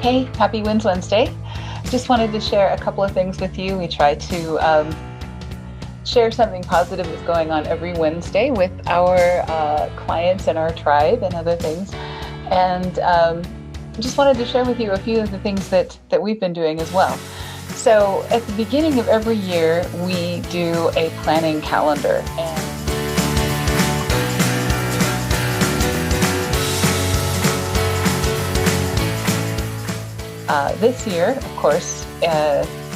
Hey, happy Wins Wednesday. Just wanted to share a couple of things with you. We try to share something positive that's going on every Wednesday with our clients and our tribe and other things. And just wanted to share with you a few of the things that we've been doing as well. So at the beginning of every year, we do a planning calendar. And this year, of course,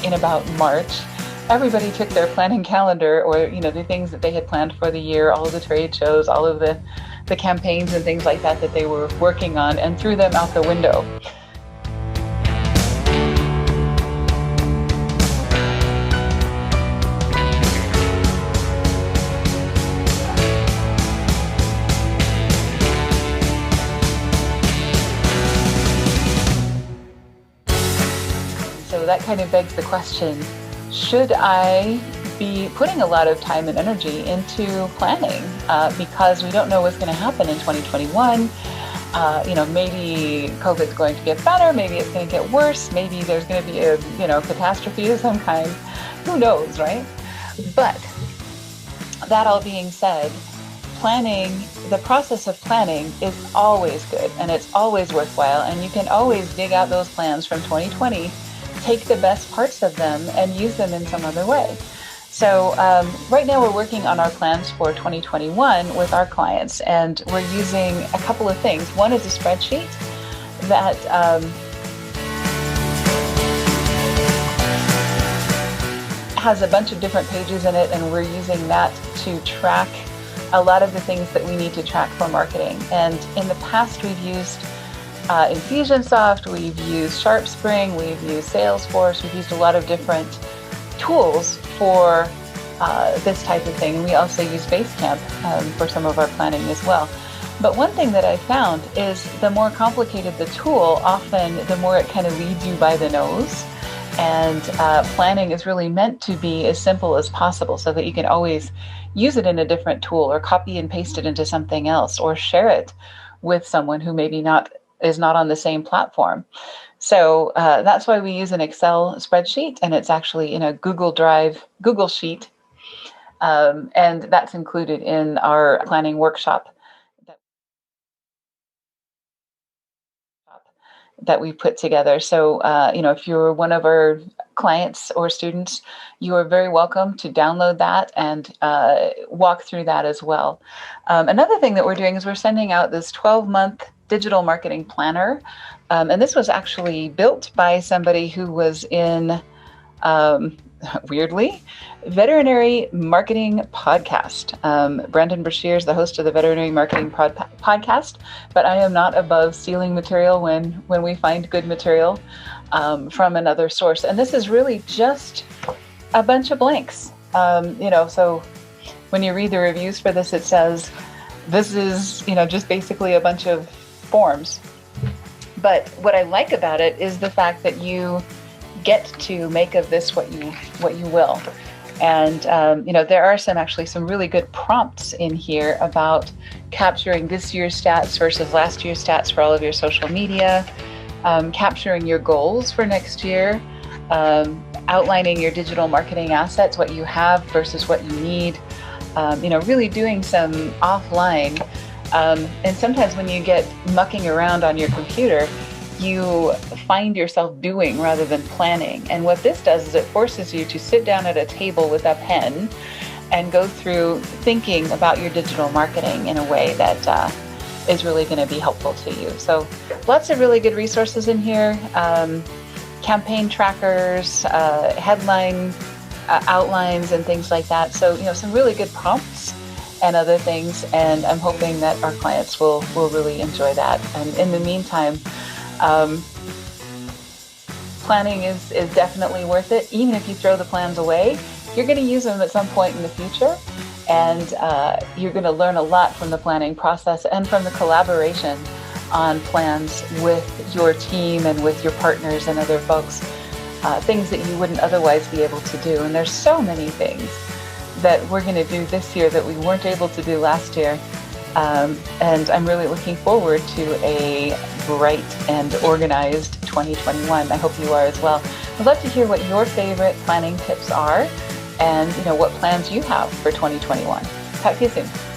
in about March, everybody took their planning calendar, or the things that they had planned for the year, all of the trade shows, all of the campaigns and things like that they were working on, and threw them out the window. So that kind of begs the question, should I be putting a lot of time and energy into planning because we don't know what's going to happen in 2021? Maybe COVID's going to get better, maybe it's going to get worse, maybe there's going to be a catastrophe of some kind. Who knows, right? But that all being said, the process of planning is always good and it's always worthwhile, and you can always dig out those plans from 2020, take the best parts of them and use them in some other way. So right now we're working on our plans for 2021 with our clients, and we're using a couple of things. One is a spreadsheet that has a bunch of different pages in it, and we're using that to track a lot of the things that we need to track for marketing. And in the past, we've used Infusionsoft, we've used SharpSpring, we've used Salesforce, we've used a lot of different tools for this type of thing. We also use Basecamp for some of our planning as well. But one thing that I found is the more complicated the tool, often the more it kind of leads you by the nose. And planning is really meant to be as simple as possible so that you can always use it in a different tool, or copy and paste it into something else, or share it with someone who maybe is not on the same platform. So that's why we use an Excel spreadsheet, and it's actually in a Google Sheet, and that's included in our planning workshop that we put together. So, if you're one of our clients or students, you are very welcome to download that and walk through that as well. Another thing that we're doing is we're sending out this 12-month digital marketing planner. And this was actually built by somebody who was in, weirdly, Veterinary Marketing Podcast. Brandon Brashear is the host of the Veterinary Marketing Podcast, but I am not above stealing material when we find good material from another source. And this is really just a bunch of blanks. So when you read the reviews for this, it says, this is, just basically a bunch of forms. But what I like about it is the fact that you get to make of this what you will. And, there are some really good prompts in here about capturing this year's stats versus last year's stats for all of your social media, capturing your goals for next year, outlining your digital marketing assets, what you have versus what you need, really doing some offline. And sometimes when you get mucking around on your computer, you find yourself doing rather than planning. And what this does is it forces you to sit down at a table with a pen and go through thinking about your digital marketing in a way that is really going to be helpful to you. So lots of really good resources in here. Campaign trackers, headline outlines and things like that. So, some really good prompts and other things. And I'm hoping that our clients will really enjoy that. And in the meantime, planning is definitely worth it. Even if you throw the plans away, you're going to use them at some point in the future. And you're going to learn a lot from the planning process and from the collaboration on plans with your team and with your partners and other folks, things that you wouldn't otherwise be able to do. And there's so many things that we're going to do this year that we weren't able to do last year. And I'm really looking forward to a bright and organized 2021. I hope you are as well. I'd love to hear what your favorite planning tips are and what plans you have for 2021. Talk to you soon.